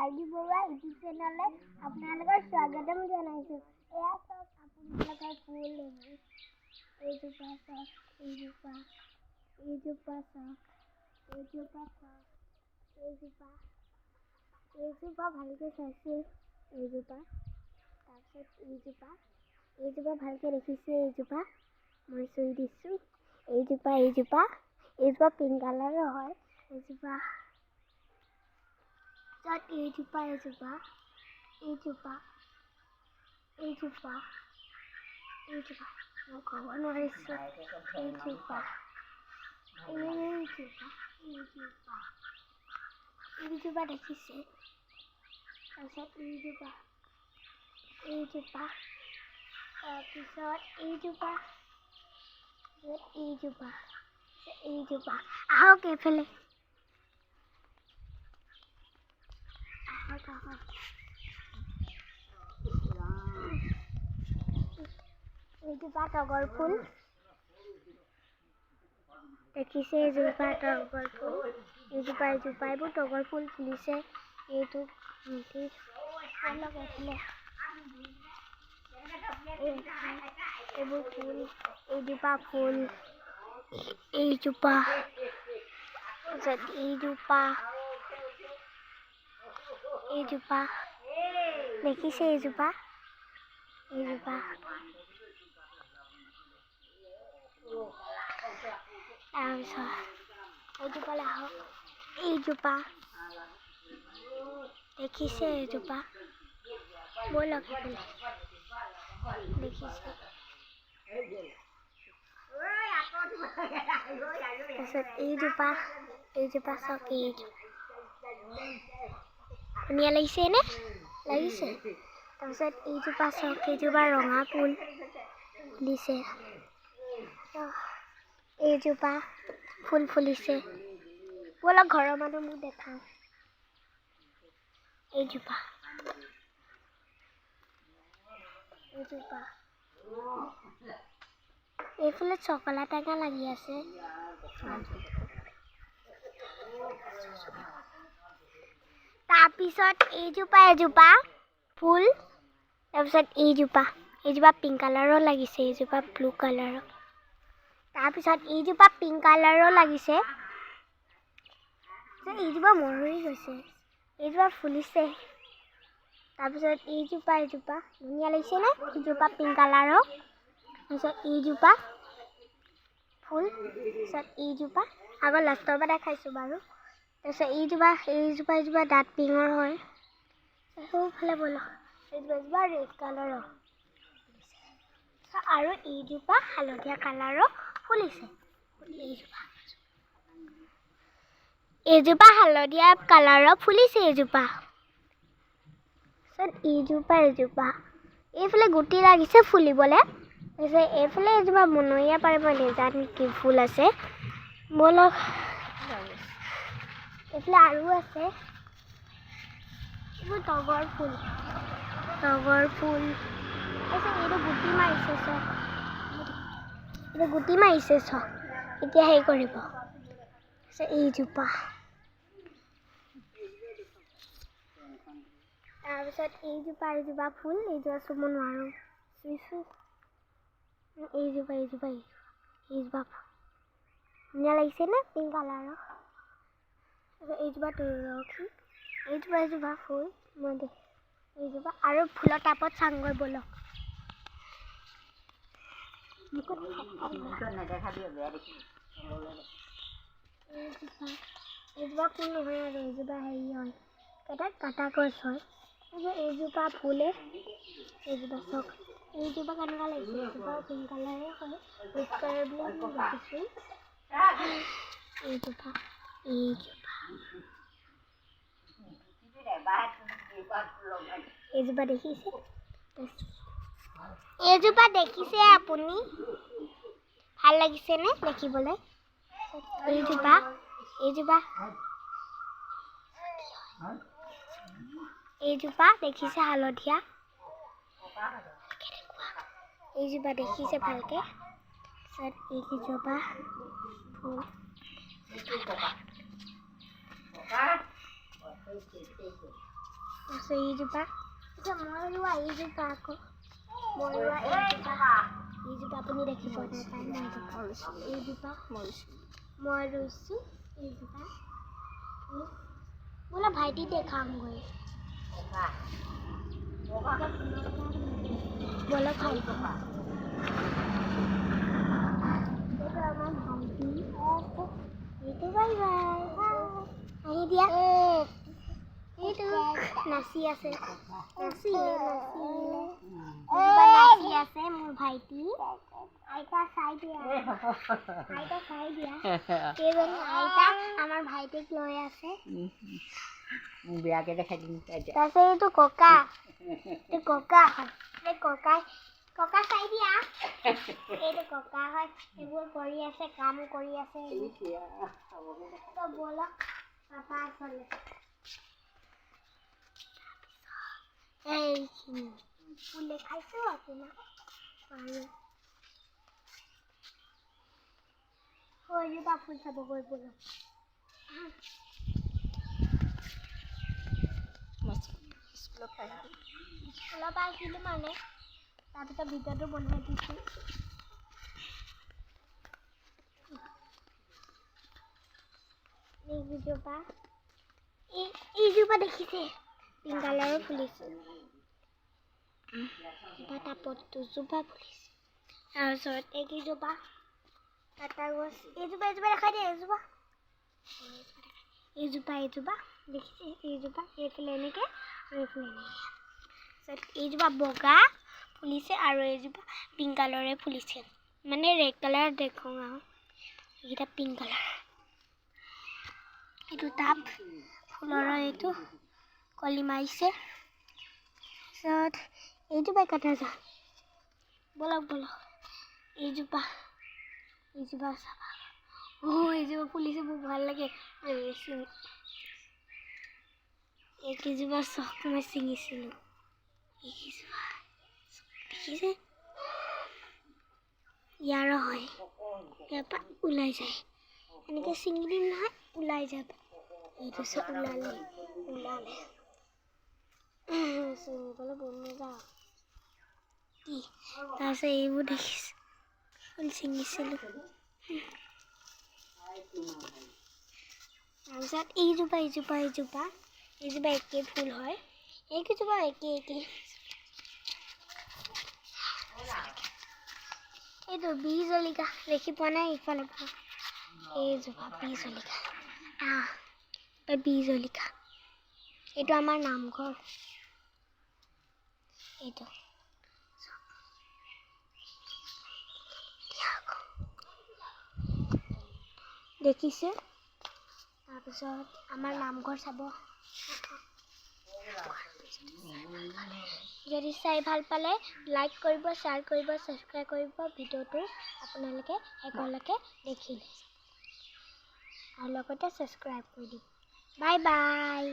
RD Barua YouTube চেনেললে আপোনালোকৰ স্বাগতম জনাইছোঁ। এয়া চাওক আপোনালোকৰ ফুল এইজোপা চাওক, এইজোপা ভালকে চাইছে, এইজোপা তাৰপিছত এইজোপা ভালকে দেখিছে, এইজোপা মই চুই দিছোঁ, এইজোপা পিংক কালাৰৰ হয়, এইজোপা মই ক'ব নোৱাৰিছোঁ, এইজোপা দেখিছে, তাৰপিছত এইজোপা আহক এইফালে, এইজোপা তগৰ ফুল দেখিছে, এইজোপা তগৰ ফুল, এইবোৰ তগৰ ফুল ফুলিছে, এইটো এইবোৰ ফুল, এইজোপা ফুল, এইজোপা দেখিছে, এইজোপা তাৰপিছত এইজোপালৈ আহক, এইজোপা দেখিছে, এইজোপা ব'লক সেইফালে, দেখিছে, তাৰপিছত এইজোপা চাওক, ধুনীয়া লাগিছেনে? লাগিছে। তাৰপিছত এইজোপা চাওক, এইজোপা ৰঙা ফুল ফুলিছে, এইজোপা ফুল ফুলিছে, ব'লক ঘৰৰ মানুহ মোক দেখাওঁ, এইজোপা এইফালে চকলা টেঙা লাগি আছে, তাৰপিছত এজোপা ফুল, তাৰপিছত এইজোপা পিংক কালাৰৰ লাগিছে, এইজোপা ব্লু কালাৰৰ, তাৰপিছত এইজোপা পিংক কালাৰৰ লাগিছে, এইজোপা মৰহি গৈছে, এইজোপা ফুলিছে, তাৰপিছত এইজোপা ধুনীয়া লাগিছেনে? এইজোপা পিংক কালাৰৰ, তাৰপিছত এইজোপা ফুল, তাৰপিছত এইজোপা আগৰ লাষ্টৰ পৰা দেখাইছোঁ বাৰু, তাৰপিছত এইজোপা ডাঠ পিঙৰ হয়, সেইফালে ব'লক, এইজোপা ৰেড কালাৰৰ, আৰু এইজোপা হালধীয়া কালাৰৰ ফুলিছে, এইজোপা হালধীয়া কালাৰৰ ফুলিছে, এইজোপা এইফালে গুটি লাগিছে ফুলিবলৈ, তাৰপিছত এইফালে এজোপা বনৰীয়া পাৰিব নেজানো কি ফুল আছে, ব'লক এইফালে আৰু আছে, এইবোৰ তগৰ ফুল, তাৰপিছত এইটো গুটি মাৰিছে চব, এতিয়া হেৰি কৰিব, এইজোপা, তাৰপিছত এইজোপা ফুল, এইজোপা চুব নোৱাৰোঁ, চুইছোঁ, এইজোপা ফুল ধুনীয়া লাগিছেনে? পিংক কালাৰৰ, এইজোপা তুলসী, এইজোপা ফুল, এইজোপা আৰু ফুলৰ টাবত চাংগৈ ব'লক, এইজোপা ফুল নহয় আৰু এইজোপা হেৰি হয়, এটা কাটা গছ হয়, এইজোপা ফুলে, এইজোপা চাওক, এইজোপা কেনেকুৱা লাগিছে, এইজোপা পিংক কালাৰে হয়, ৰেড কালাৰ বুলি দেখিছোঁ, এইজোপা দেখিছে আপুনি? ভাল লাগিছেনে দেখিবলৈ? এইজোপা দেখিছে হালধীয়া, এইজোপা দেখিছে ভালকে, এইজোপা ফুল, তাৰপিছত এইজোপা এতিয়া মই ৰোৱা এইজোপা আকৌ এইজোপা আপুনি দেখি পোৱা নাই এইজোপা মই ৰুইছোঁ এইজোপা বোলে ভাইটি দেখামগৈ ব'লক ভাইটি এইটো আমাৰ ভাইটি এইটো বাই বাই আহি দিয়া এইটো নাচি আছে নাচি আছে মোৰ ভাইটি আইতা চাই দিয়া কেইজনী আইতা আমাৰ ভাইটিক লৈ আছে বেয়াকে দেখাই দিম তাৰপিছত এইটো ককা হয় এই ককা চাই দিয়া এইটো ককা হয় এইবোৰ কৰি আছে কাম কৰি আছে ব'লক পাপা আচলে এইখিনি ফুল দেখাইছোঁ আপোনাক আৰু এইজোপা ফুল চাবগৈ ব'লক স্কুলৰ পৰা আহিলোঁ মানে তাৰপিছত ভিডিঅ'টো বনাই দিছোঁ এইজোপা দেখিছে পিংক কালাৰো ফুলিছে এটা টাপত দুজোপা ফুলিছে তাৰপিছত এইকেইজোপা কাটা গছ এইজোপা দেখাই দিয়ে এইজোপা দেখিছে এইজোপা এইফালে এনেকৈ আৰু এইফালে এনেকৈ তাৰপিছত এইজোপা বগা ফুলিছে আৰু এইজোপা পিংক কালাৰে ফুলিছে মানে ৰেড কালাৰ দেখোঁ আৰু এইকেইটা পিংক কালাৰ এইটো টাব ফুলৰ এইটো কলি মাৰিছে তাৰপিছত এইজোপা কটা যাওঁ ব'লক এইজোপা চাবা এইজোপা ফুলিছে বহুত ভাল লাগে এইকেইজোপা চখ মই ছিঙিছিলোঁ দেখিছে ইয়াৰো হয় ইয়াৰ পৰা ওলাই যায় এনেকৈ ছিঙি দিম নহয় ওলাই যাব এইটো চব ওলালে ছিঙিবলৈ বন নাযাওঁ কি তাৰপিছত এইবোৰ দেখিছোঁ ফুল ছিঙিছিলোঁ তাৰপিছত এইজোপা একেই ফুল হয় এইকেইজোপা একেই এইটো বিজলকীয়া দেখি পোৱা নাই ইফালে এইজোপা বিজলকীয়া এইটো আমাৰ নামঘৰ এইটো দেখিছে তাৰপিছত আমাৰ নামঘৰ চাব যদি চাই ভাল পালে লাইক কৰিব শ্বেয়াৰ কৰিব ছাবস্ক্ৰাইব কৰিব ভিডিঅ'টো আপোনালোকে শেষলৈকে দেখিলে আৰু লগতে ছাবস্ক্ৰাইব কৰি দিব বাই বাই